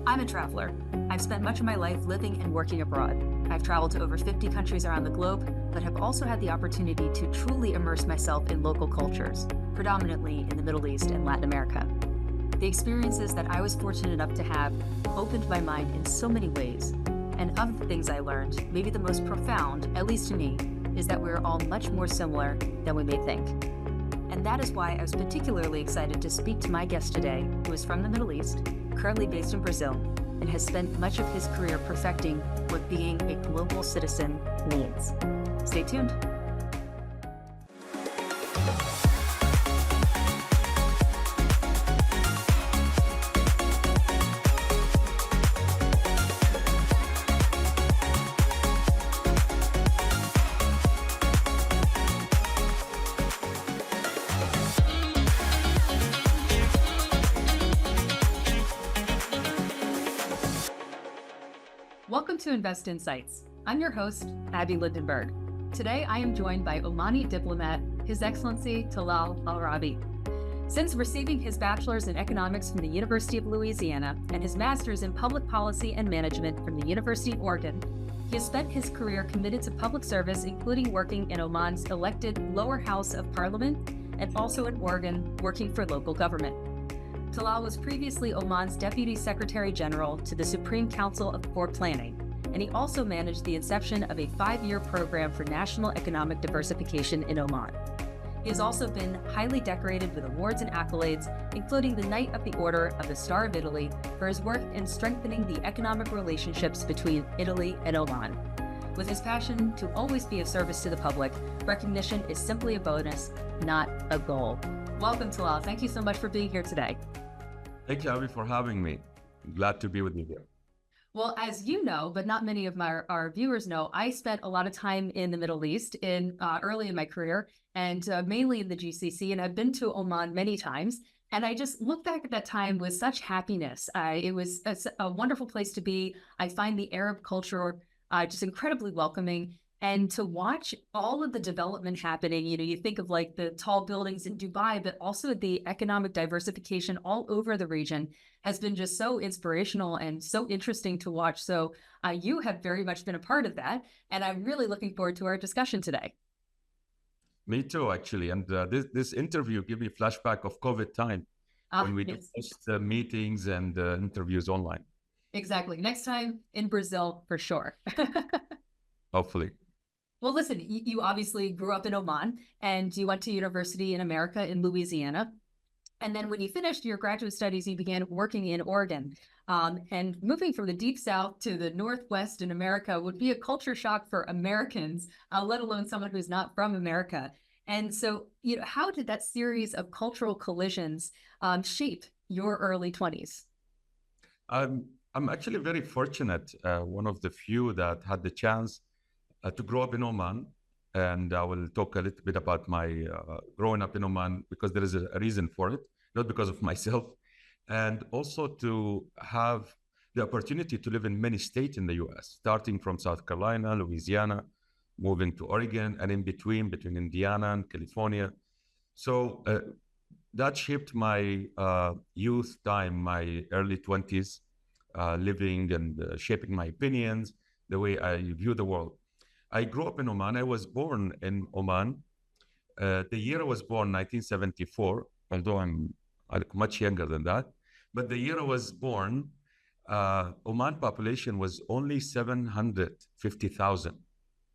I'm a traveler. I've spent much of my life living and working abroad. I've traveled to over 50 countries around the globe, but have also had the opportunity to truly immerse myself in local cultures, predominantly in the Middle East and Latin America. The experiences that I was fortunate enough to have opened my mind in so many ways. And of the things I learned, maybe the most profound, at least to me, is that we're all much more similar than we may think. And that is why I was particularly excited to speak to my guest today, who is from the Middle East, currently based in Brazil, and has spent much of his career perfecting what being a global citizen means. Stay tuned. Welcome to Invest Insights. I'm your host, Abby Lindenberg. Today, I am joined by Omani diplomat, His Excellency Talal Alrahbi. Since receiving his bachelor's in economics from the University of Louisiana and his master's in public policy and management from the University of Oregon, he has spent his career committed to public service, including working in Oman's elected lower house of parliament and also in Oregon, working for local government. Talal was previously Oman's Deputy Secretary General to the Supreme Council of Poor Planning, and he also managed the inception of a 5-year program for national economic diversification in Oman. He has also been highly decorated with awards and accolades, including the Knight of the Order of the Star of Italy for his work in strengthening the economic relationships between Italy and Oman. With his passion to always be of service to the public, recognition is simply a bonus, not a goal. Welcome, Talal. Thank you so much for being here today. Thank you, Abby, for having me. Glad to be with you here. Well, as you know, but not many of our viewers know, I spent a lot of time in the Middle East early in my career, and mainly in the GCC, and I've been to Oman many times. And I just look back at that time with such happiness. It was a wonderful place to be. I find the Arab culture just incredibly welcoming. And to watch all of the development happening, you think of like the tall buildings in Dubai, but also the economic diversification all over the region has been just so inspirational and so interesting to watch. So you have very much been a part of that. And I'm really looking forward to our discussion today. Me too, actually. And this interview gave me a flashback of COVID time when we did meetings and interviews online. Exactly. Next time in Brazil, for sure. Hopefully. Well, listen, you obviously grew up in Oman and you went to university in America in Louisiana. And then when you finished your graduate studies, you began working in Oregon. And moving from the deep south to the Northwest in America would be a culture shock for Americans, let alone someone who's not from America. And so, how did that series of cultural collisions shape your early 20s? I'm actually very fortunate, one of the few that had the chance to grow up in Oman, and I will talk a little bit about my growing up in Oman because there is a reason for it, not because of myself, and also to have the opportunity to live in many states in the U.S., starting from South Carolina, Louisiana, moving to Oregon, and in between Indiana and California. So that shaped my youth time, my early 20s, living and shaping my opinions, the way I view the world. I grew up in Oman. I was born in Oman. The year I was born, 1974, although I'm much younger than that. But the year I was born, Oman population was only 750,000.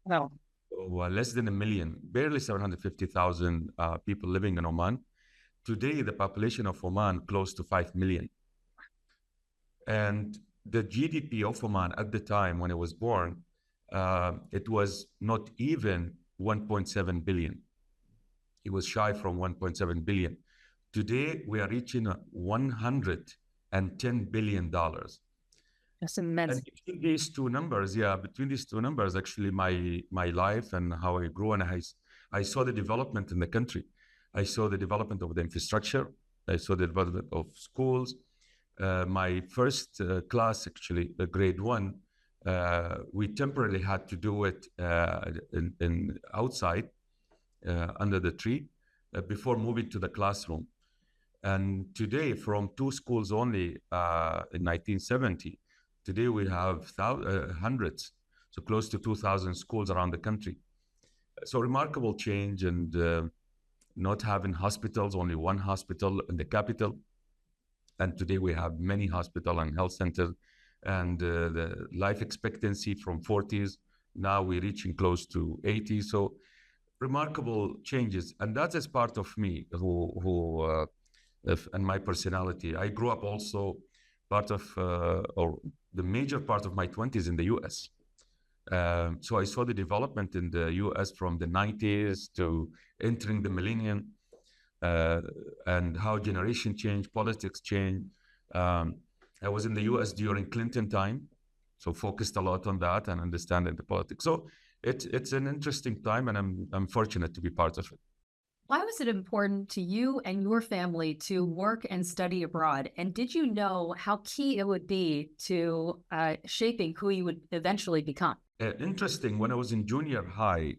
Wow. So, less than a million, barely 750,000 people living in Oman. Today, the population of Oman close to 5 million. And the GDP of Oman at the time when I was born, it was not even 1.7 billion. It was shy from 1.7 billion. Today, we are reaching $110 billion. That's immense. And between these two numbers, actually my life and how I grew, and I saw the development in the country. I saw the development of the infrastructure. I saw the development of schools. My first class, actually, grade 1, we temporarily had to do it in outside under the tree before moving to the classroom. And today, from two schools only in 1970, today we have hundreds, so close to 2,000 schools around the country. So remarkable change, and not having hospitals, only one hospital in the capital. And today we have many hospitals and health centers, and the life expectancy from 40s, now we're reaching close to 80. So remarkable changes. And that is part of me and my personality. I grew up also part of, or the major part of my 20s in the US. So I saw the development in the US from the 90s to entering the millennium, and how generation change, politics change. I was in the US during Clinton time, so focused a lot on that and understanding the politics. So it's an interesting time, and I'm fortunate to be part of it. Why was it important to you and your family to work and study abroad? And did you know how key it would be to shaping who you would eventually become? Interesting. When I was in junior high,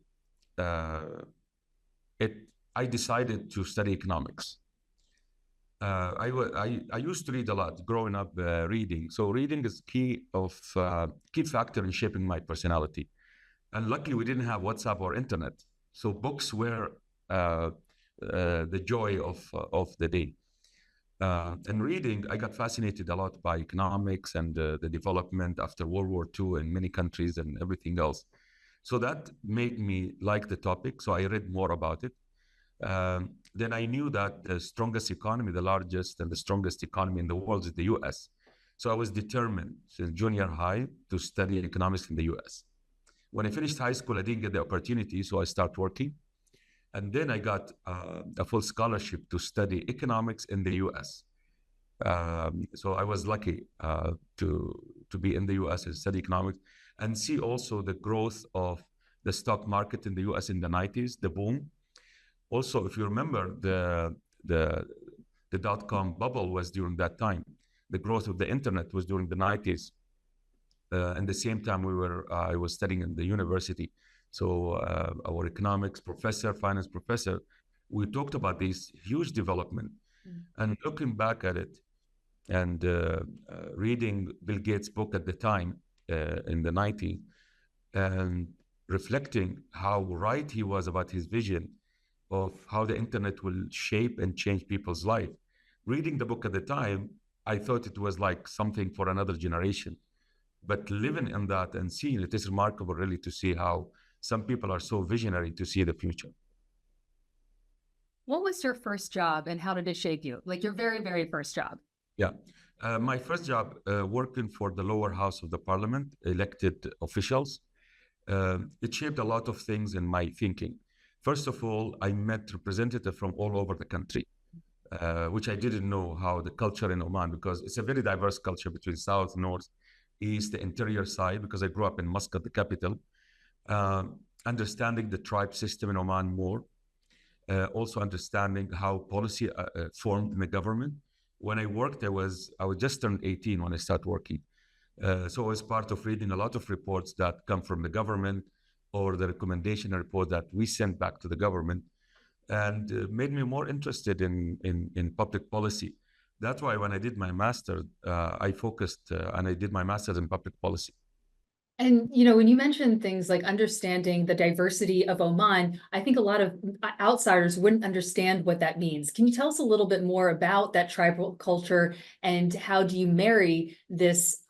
I decided to study economics. I used to read a lot growing up, reading. So reading is key factor in shaping my personality. And luckily, we didn't have WhatsApp or internet, so books were the joy of the day. And reading, I got fascinated a lot by economics and the development after World War II in many countries and everything else. So that made me like the topic. So I read more about it. Then I knew that the strongest economy, the largest and the strongest economy in the world is the US. So I was determined since junior high to study economics in the US. When I finished high school, I didn't get the opportunity, so I started working. And then I got a full scholarship to study economics in the US. So I was lucky to be in the US and study economics and see also the growth of the stock market in the US in the 90s, the boom. Also, if you remember, the dot-com bubble was during that time. The growth of the internet was during the 90s. And the same time I was studying in the university. So our economics professor, finance professor, we talked about this huge development. And looking back at it and reading Bill Gates' book at the time in the 90s, and reflecting how right he was about his vision of how the internet will shape and change people's life. Reading the book at the time, I thought it was like something for another generation. But living in that and seeing it is remarkable, really, to see how some people are so visionary to see the future. What was your first job and how did it shape you? Like your very, very first job? Yeah. My first job, working for the lower house of the parliament, elected officials, it shaped a lot of things in my thinking. First of all, I met representatives from all over the country, which I didn't know how the culture in Oman, because it's a very diverse culture between South, North, East, the interior side, because I grew up in Muscat, the capital. Understanding the tribe system in Oman more. Also understanding how policy formed in the government. When I worked, I was just turned 18 when I started working. So I was part of reading a lot of reports that come from the government or the recommendation report that we sent back to the government, and made me more interested in public policy. That's why when I did my master's, I focused and I did my master's in public policy. And, you know, when you mentioned things like understanding the diversity of Oman, I think a lot of outsiders wouldn't understand what that means. Can you tell us a little bit more about that tribal culture and how do you marry this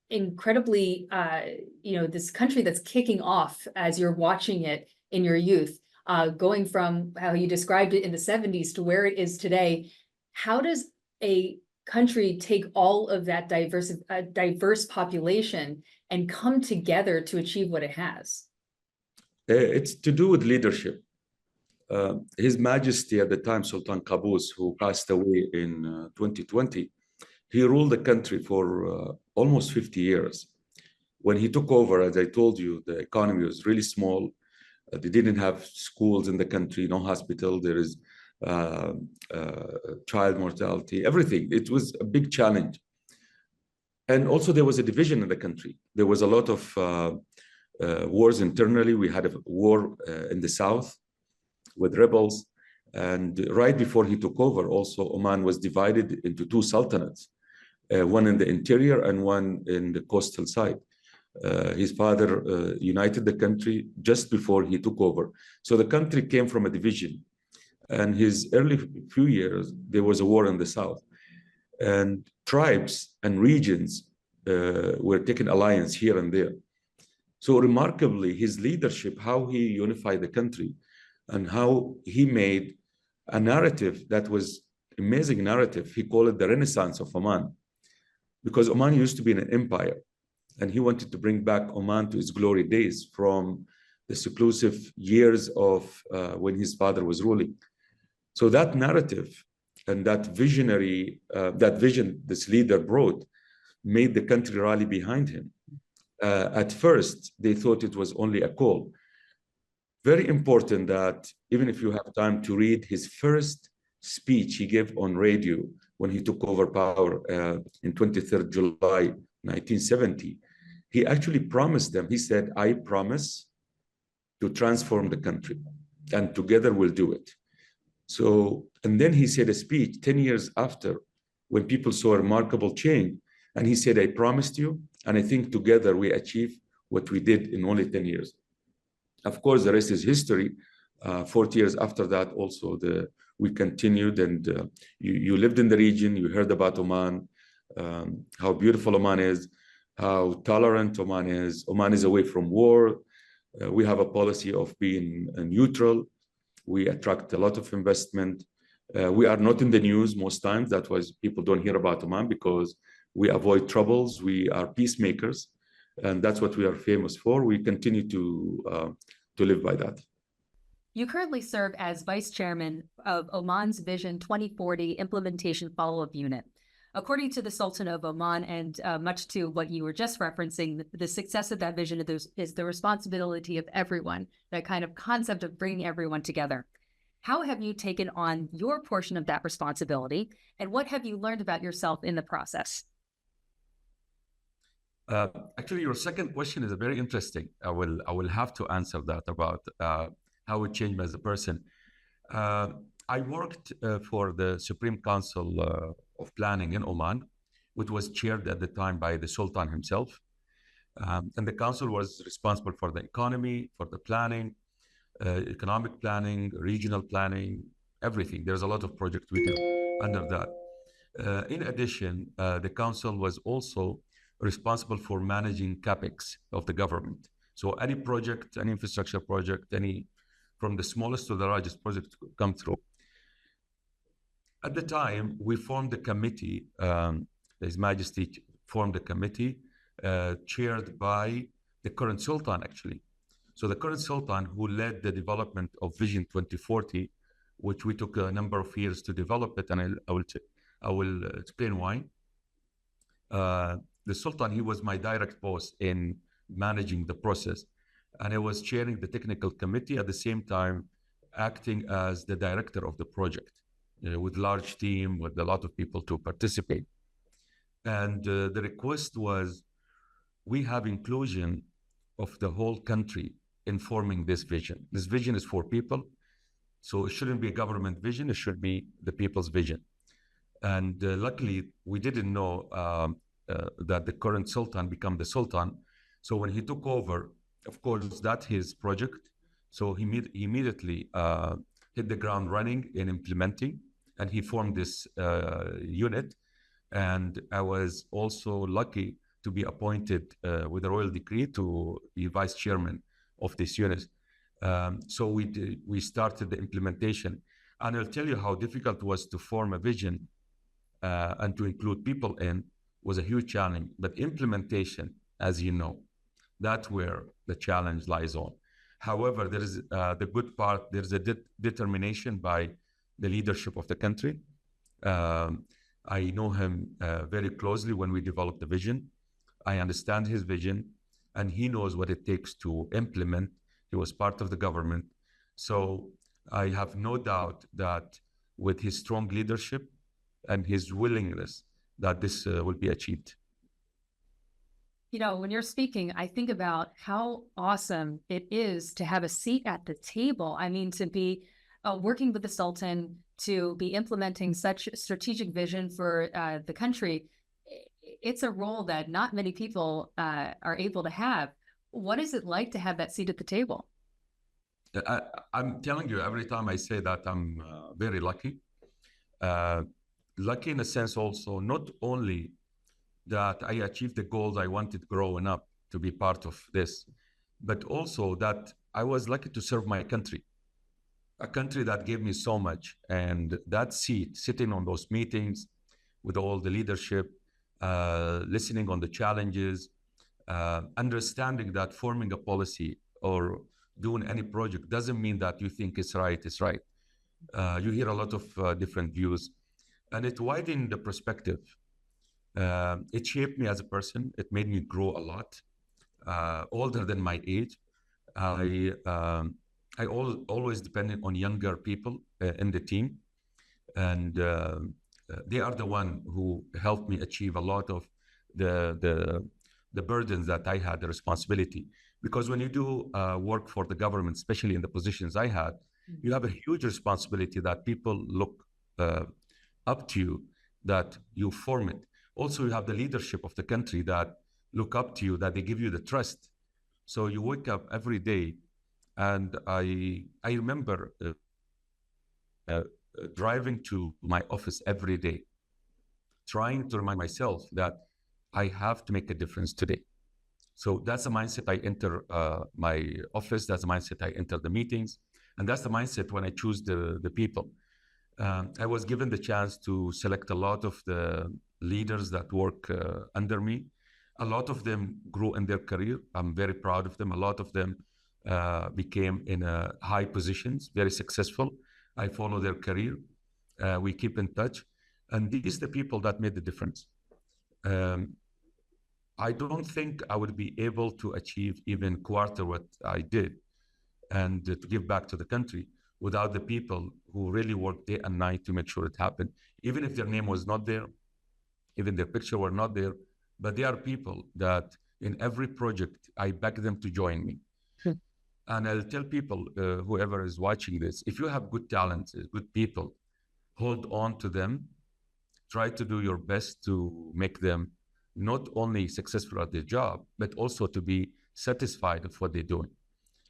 incredibly, this country that's kicking off as you're watching it in your youth, going from how you described it in the 70s to where it is today? How does a country take all of that diverse population and come together to achieve what it has? It's to do with leadership. His Majesty at the time, Sultan Qaboos, who passed away in 2020, he ruled the country for almost 50 years. When he took over, as I told you, the economy was really small. They didn't have schools in the country, no hospital. There is child mortality, everything. It was a big challenge. And also there was a division in the country. There was a lot of wars internally. We had a war in the south with rebels. And right before he took over, also, Oman was divided into two sultanates, one in the interior and one in the coastal side. His father united the country just before he took over. So the country came from a division. And his early few years, there was a war in the south. And tribes and regions were taking alliance here and there. So remarkably, his leadership, how he unified the country and how he made a narrative that was amazing narrative. He called it the Renaissance of Oman, because Oman used to be an empire, and he wanted to bring back Oman to its glory days from the seclusive years of when his father was ruling. So that narrative and that vision this leader brought made the country rally behind him. At first, they thought it was only a call. Very important that even if you have time to read his first speech he gave on radio when he took over power in 23rd July 1970, he actually promised them, he said, "I promise to transform the country, and together we'll do it." So, and then he said a speech 10 years after, when people saw a remarkable change, and he said, "I promised you, and I think together we achieved what we did in only 10 years. Of course, the rest is history. 40 years after that, also we continued, and you lived in the region, you heard about Oman, how beautiful Oman is, how tolerant Oman is. Oman is away from war. We have a policy of being neutral. We attract a lot of investment. We are not in the news most times. That's why people don't hear about Oman, because we avoid troubles. We are peacemakers, and that's what we are famous for. We continue to live by that. You currently serve as Vice Chairman of Oman's Vision 2040 Implementation Follow-up Unit. According to the Sultan of Oman, and much to what you were just referencing, the success of that vision is the responsibility of everyone, that kind of concept of bringing everyone together. How have you taken on your portion of that responsibility, and what have you learned about yourself in the process? Actually, your second question is very interesting. I will have to answer that about how it changed me as a person. I worked for the Supreme Council of Planning in Oman, which was chaired at the time by the Sultan himself. And the council was responsible for the economy, for the planning, economic planning, regional planning, everything. There's a lot of projects we do under that. In addition, the council was also responsible for managing CapEx of the government. So any project, any infrastructure project, from the smallest to the largest project come through. At the time, we formed a committee, His Majesty formed a committee chaired by the current Sultan, actually. So the current Sultan, who led the development of Vision 2040, which we took a number of years to develop it, and I will explain why. The Sultan, he was my direct boss in managing the process. And I was chairing the technical committee at the same time, acting as the director of the project, with large team, with a lot of people to participate. And the request was, we have inclusion of the whole country in forming this vision. This vision is for people, so it shouldn't be a government vision, it should be the people's vision. And luckily, we didn't know that the current Sultan became the Sultan. So when he took over, of course, that's his project. So he immediately hit the ground running in implementing, and he formed this unit. And I was also lucky to be appointed with a royal decree to be vice chairman of this unit. So we started the implementation. And I'll tell you how difficult it was to form a vision and to include people in was a huge challenge. But implementation, as you know, that's where the challenge lies on. However, there is the good part, there's a determination by the leadership of the country. I know him very closely when we developed the vision. I understand his vision, and he knows what it takes to implement. He was part of the government. So I have no doubt that with his strong leadership and his willingness, that this will be achieved. You know, when you're speaking, I think about how awesome it is to have a seat at the table. I mean, to be working with the Sultan to be implementing such strategic vision for the country, it's a role that not many people are able to have. What is it like to have that seat at the table? I'm telling you, every time I say that, I'm very lucky. Lucky in a sense also, not only that I achieved the goals I wanted growing up to be part of this, but also that I was lucky to serve my country, a country that gave me so much. And that seat, sitting on those meetings with all the leadership, listening on the challenges, understanding that forming a policy or doing any project doesn't mean that you think it's right, it's right. You hear a lot of different views, and it widened the perspective. It shaped me as a person. It made me grow a lot. Older than my age, I always depended on younger people in the team, and they are the one who helped me achieve a lot of the burdens that I had, the responsibility. Because when you do work for the government, especially in the positions I had, you have a huge responsibility that people look up to you, that you form it. Also, you have the leadership of the country that look up to you, that they give you the trust. So you wake up every day, and I remember driving to my office every day, trying to remind myself that I have to make a difference today. So that's the mindset I enter my office. That's the mindset I enter the meetings. And that's the mindset when I choose the people. I was given the chance to select a lot of the leaders that work under me. A lot of them grew in their career. I'm very proud of them. A lot of them became in high positions, very successful. I follow their career. We keep in touch. And these are the people that made the difference. I don't think I would be able to achieve even quarter what I did and to give back to the country without the people who really worked day and night to make sure it happened. Even if their name was not there, even their picture were not there, but they are people that in every project, I beg them to join me. And I'll tell people, whoever is watching this, if you have good talents, good people, hold on to them, try to do your best to make them not only successful at their job, but also to be satisfied with what they're doing.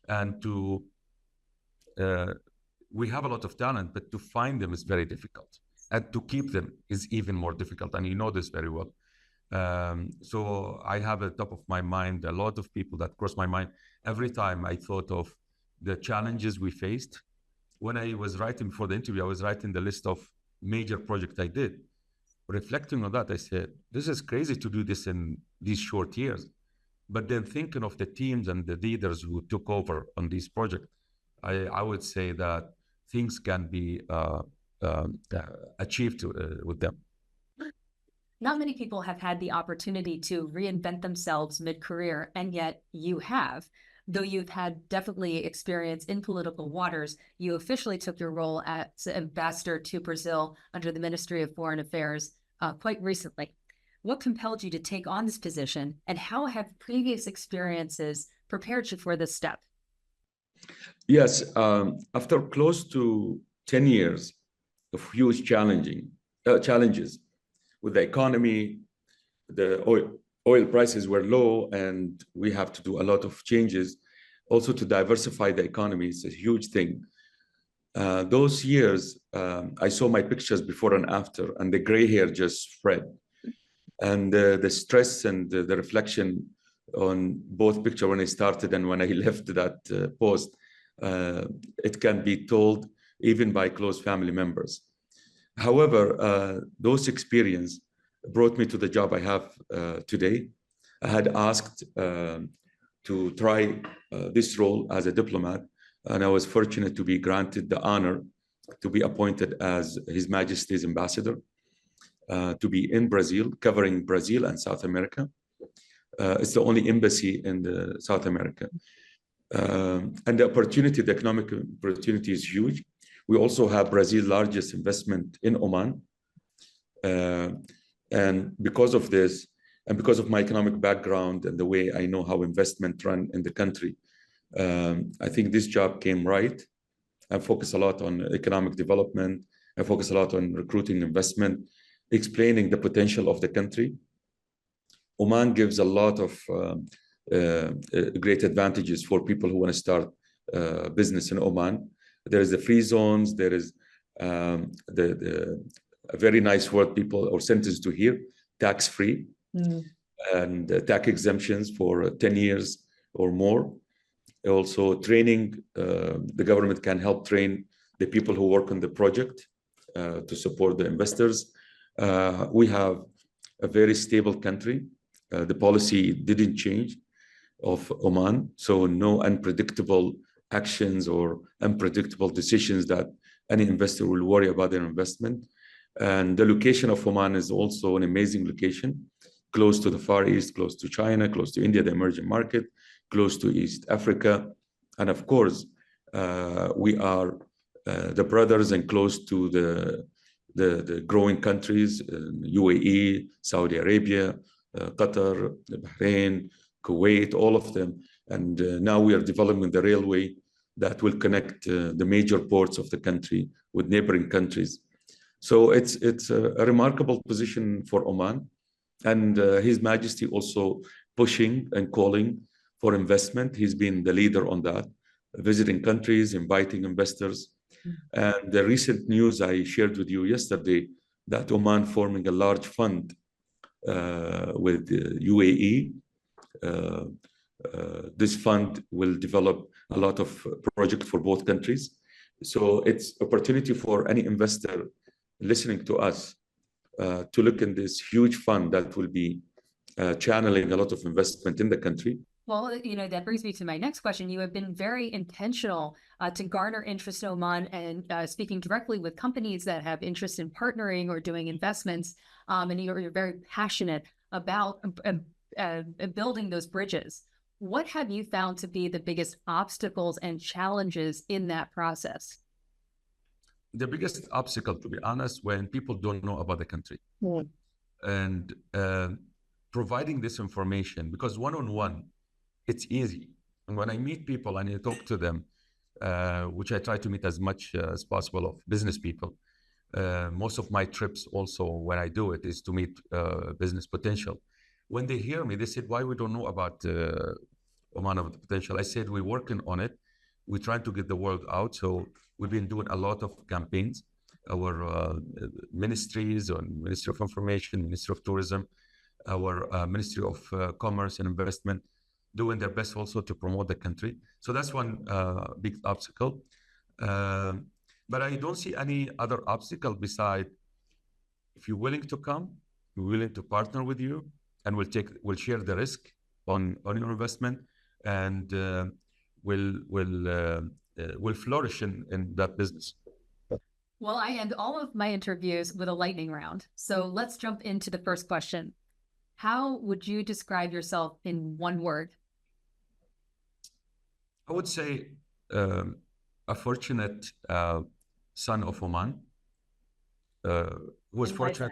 And we have a lot of talent, but to find them is very difficult. And to keep them is even more difficult. And you know this very well. So I have at the top of my mind a lot of people that cross my mind every time I thought of the challenges we faced. When I was writing before the interview, I was writing the list of major projects I did. Reflecting on that, I said, this is crazy to do this in these short years. But then thinking of the teams and the leaders who took over on these projects, I would say that things can be achieved with them. Not many people have had the opportunity to reinvent themselves mid-career, and yet you have. Though you've had definitely experience in political waters, you officially took your role as ambassador to Brazil under the Ministry of Foreign Affairs quite recently. What compelled you to take on this position, and how have previous experiences prepared you for this step? Yes, after close to 10 years of huge challenges with the economy, the oil prices were low, and we have to do a lot of changes. Also to diversify the economy is a huge thing. Those years, I saw my pictures before and after, and the gray hair just spread. And the stress and the reflection on both pictures when I started and when I left that post, it can be told even by close family members. However, those experiences brought me to the job I have today. I had asked to try this role as a diplomat, and I was fortunate to be granted the honor to be appointed as His Majesty's ambassador, to be in Brazil, covering Brazil and South America. It's the only embassy in South America. And the economic opportunity is huge. We also have Brazil's largest investment in Oman. And because of this, and because of my economic background and the way I know how investment run in the country, I think this job came right. I focus a lot on economic development. I focus a lot on recruiting investment, explaining the potential of the country. Oman gives a lot of great advantages for people who want to start business in Oman. There is the free zones. There is a very nice word people or sentence to hear, tax-free, and tax exemptions for 10 years or more. Also training, the government can help train the people who work on the project to support the investors. We have a very stable country. The policy didn't change of Oman, so no unpredictable actions or unpredictable decisions that any investor will worry about their investment. And the location of Oman is also an amazing location, close to the Far East, close to China, close to India, the emerging market, close to East Africa. And of course, we are the brothers and close to the growing countries, UAE, Saudi Arabia, Qatar, Bahrain, Kuwait, all of them. And now we are developing the railway that will connect the major ports of the country with neighboring countries. So it's a remarkable position for Oman. And His Majesty also pushing and calling for investment. He's been the leader on that, visiting countries, inviting investors. And the recent news I shared with you yesterday, that Oman forming a large fund with UAE. This fund will develop a lot of projects for both countries. So it's opportunity for any investor listening to us to look in this huge fund that will be channeling a lot of investment in the country. Well, that brings me to my next question. You have been very intentional to garner interest in Oman and speaking directly with companies that have interest in partnering or doing investments. And you're very passionate about building those bridges. What have you found to be the biggest obstacles and challenges in that process? The biggest obstacle, to be honest, when people don't know about the country. And providing this information, because one-on-one, it's easy. And when I meet people and I talk to them, which I try to meet as much as possible of business people, most of my trips also, when I do it, is to meet business potential. When they hear me, they said, why we don't know about Oman of the potential? I said, we're working on it. We're trying to get the word out. So we've been doing a lot of campaigns. Our ministries, on Ministry of Information, Ministry of Tourism, our Ministry of Commerce and Investment, doing their best also to promote the country. So that's one big obstacle. But I don't see any other obstacle beside, if you're willing to come, we're willing to partner with you, and we'll share the risk on your investment, and we'll flourish in that business. Well, I end all of my interviews with a lightning round. So let's jump into the first question. How would you describe yourself in one word? I would say a fortunate son of Oman, who was fortunate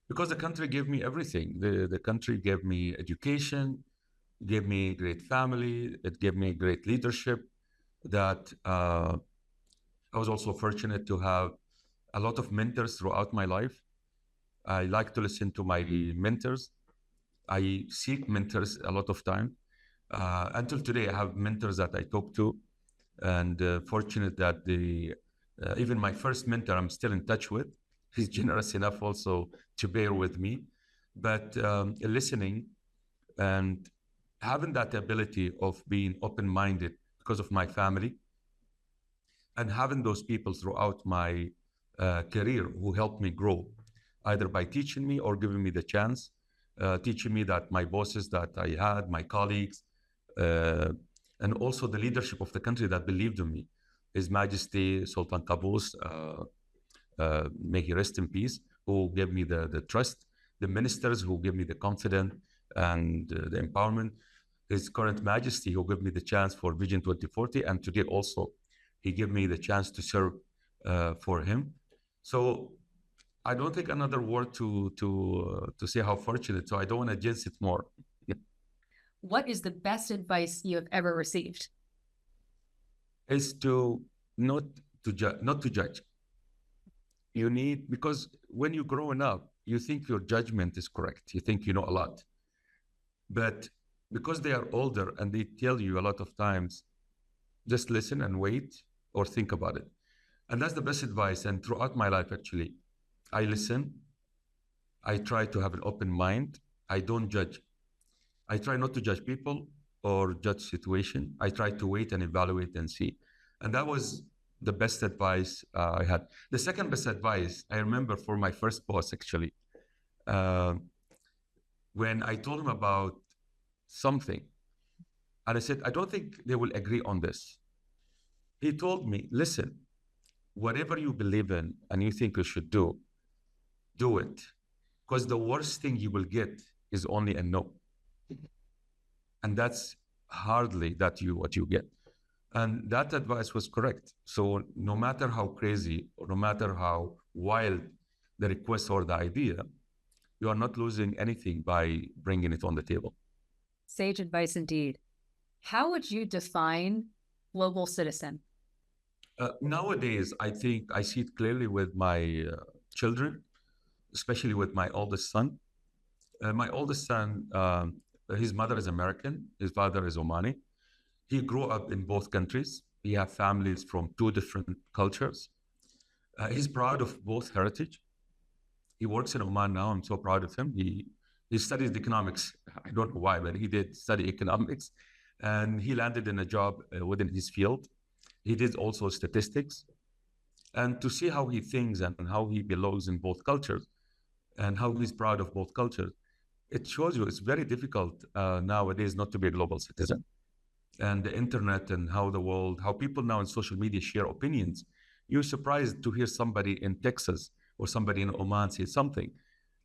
because the country gave me everything. The country gave me education, gave me great family, it gave me great leadership. That I was also fortunate to have a lot of mentors throughout my life. I like to listen to my mentors. I seek mentors a lot of time. Until today, I have mentors that I talk to, and fortunate that even my first mentor I'm still in touch with. He's generous enough also to bear with me. But listening and having that ability of being open-minded because of my family, and having those people throughout my career who helped me grow, either by teaching me or giving me the chance, teaching me that my bosses that I had, my colleagues, and also the leadership of the country that believed in me. His Majesty Sultan Qaboos, may he rest in peace, who gave me the trust, the ministers who gave me the confidence and the empowerment, His current Majesty who gave me the chance for Vision 2040, and today also he gave me the chance to serve for him. So I don't think another word to say how fortunate, so I don't want to jinx it more. What is the best advice you have ever received? Is to not not to judge. You need, because when you're growing up, you think your judgment is correct. You think you know a lot. But because they are older and they tell you a lot of times, just listen and wait or think about it. And that's the best advice. And throughout my life, actually, I listen. I try to have an open mind. I don't judge. I try not to judge people or judge situation. I try to wait and evaluate and see. And that was the best advice I had. The second best advice I remember for my first boss, actually, uh, when I told him about something, and I said, I don't think they will agree on this. He told me, listen, whatever you believe in and you think you should do it. Because the worst thing you will get is only a no. And that's hardly what you get. And that advice was correct. So no matter how crazy or no matter how wild the request or the idea, you are not losing anything by bringing it on the table. Sage advice indeed. How would you define global citizen? Nowadays, I think I see it clearly with my children, especially with my oldest son. My oldest son, his mother is American, his father is Omani. He grew up in both countries. He has families from two different cultures. He's proud of both heritage. He works in Oman now. I'm so proud of him. He studies economics. I don't know why, but he did study economics. And he landed in a job within his field. He did also statistics. And to see how he thinks and how he belongs in both cultures and how he's proud of both cultures, it shows you it's very difficult nowadays not to be a global citizen. And the internet and how people now in social media share opinions. You're surprised to hear somebody in Texas or somebody in Oman say something.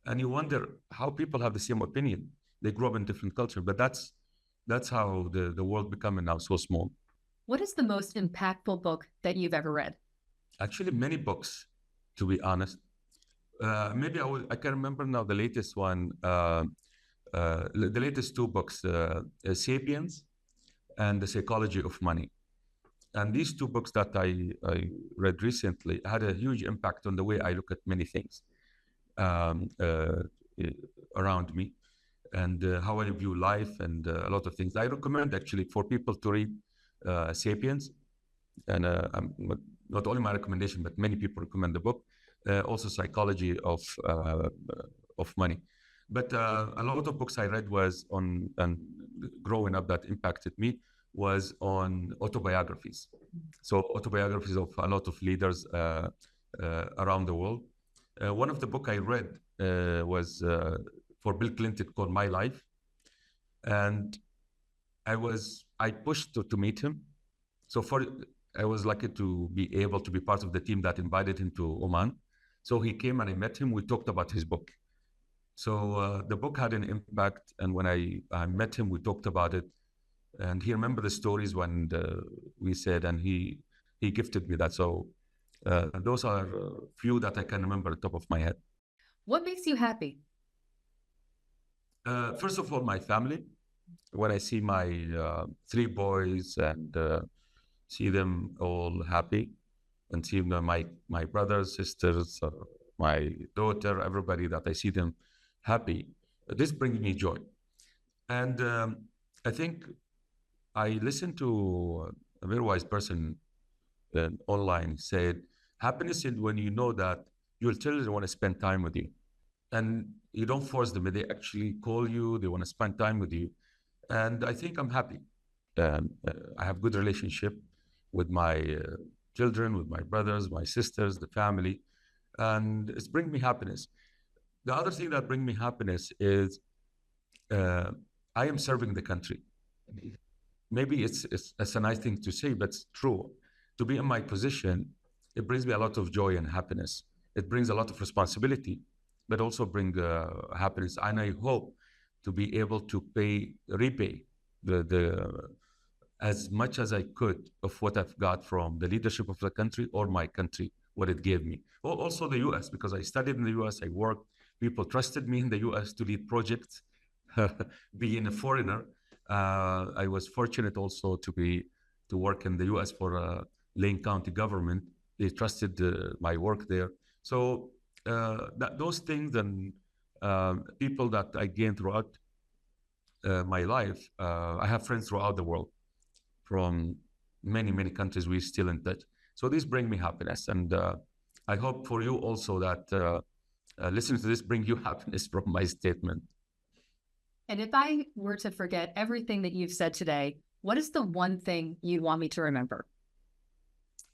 And you wonder how people have the same opinion. They grew up in different culture, but that's how the world becoming now so small. What is the most impactful book that you've ever read? Actually, many books, to be honest. Maybe I can remember now the latest one, the latest two books, Sapiens and The Psychology of Money. And these two books that I read recently had a huge impact on the way I look at many things around me and how I view life and a lot of things. I recommend actually for people to read Sapiens. And not only my recommendation, but many people recommend the book. Also Psychology of Money. But a lot of books I read was on, and growing up that impacted me, was on autobiographies. So autobiographies of a lot of leaders around the world. One of the book I read was for Bill Clinton called My Life. And I pushed to meet him. So I was lucky to be able to be part of the team that invited him to Oman. So he came and I met him. We talked about his book. So the book had an impact. And when I met him, we talked about it. And he remembered the stories when we said, and he gifted me that. So those are few that I can remember at the top of my head. What makes you happy? First of all, my family. When I see my three boys and see them all happy, and see my brothers, sisters, my daughter, everybody that I see them happy, this brings me joy. And I think I listened to a very wise person online said, happiness is when you know that your children want to spend time with you. And you don't force them, they actually call you, they want to spend time with you. And I think I'm happy. I have good relationship with my children, with my brothers, my sisters, the family, and it's bringing me happiness. The other thing that brings me happiness is I am serving the country. Maybe it's a nice thing to say, but it's true. To be in my position, it brings me a lot of joy and happiness. It brings a lot of responsibility, but also bring happiness. And I hope to be able to repay the as much as I could of what I've got from the leadership of the country or my country, what it gave me. Also the US, because I studied in the US, I worked, people trusted me in the US to lead projects. Being a foreigner, I was fortunate also to work in the US for Lane County government. They trusted my work there. So those things and people that I gained throughout my life, I have friends throughout the world from many, many countries. We're still in touch. So these bring me happiness. And I hope for you also that listening to this bring you happiness from my statement. And if I were to forget everything that you've said today, what is the one thing you'd want me to remember?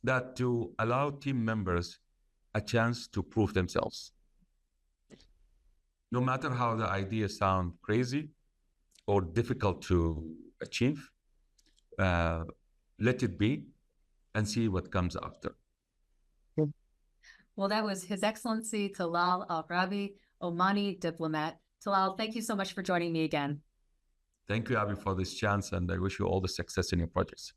That to allow team members a chance to prove themselves. No matter how the ideas sound crazy or difficult to achieve, let it be and see what comes after. Well, that was His Excellency Talal Alrahbi, Omani diplomat. Talal, thank you so much for joining me again. Thank you, Abby, for this chance, and I wish you all the success in your projects.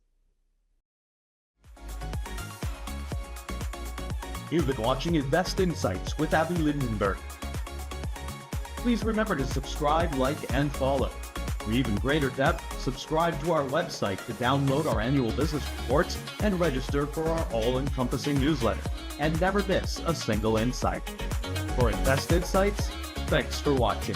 You've been watching Invest Insights with Abby Lindenberg. Please remember to subscribe, like, and follow. For even greater depth, subscribe to our website to download our annual business reports and register for our all-encompassing newsletter. And never miss a single insight. For Invest Insights, thanks for watching.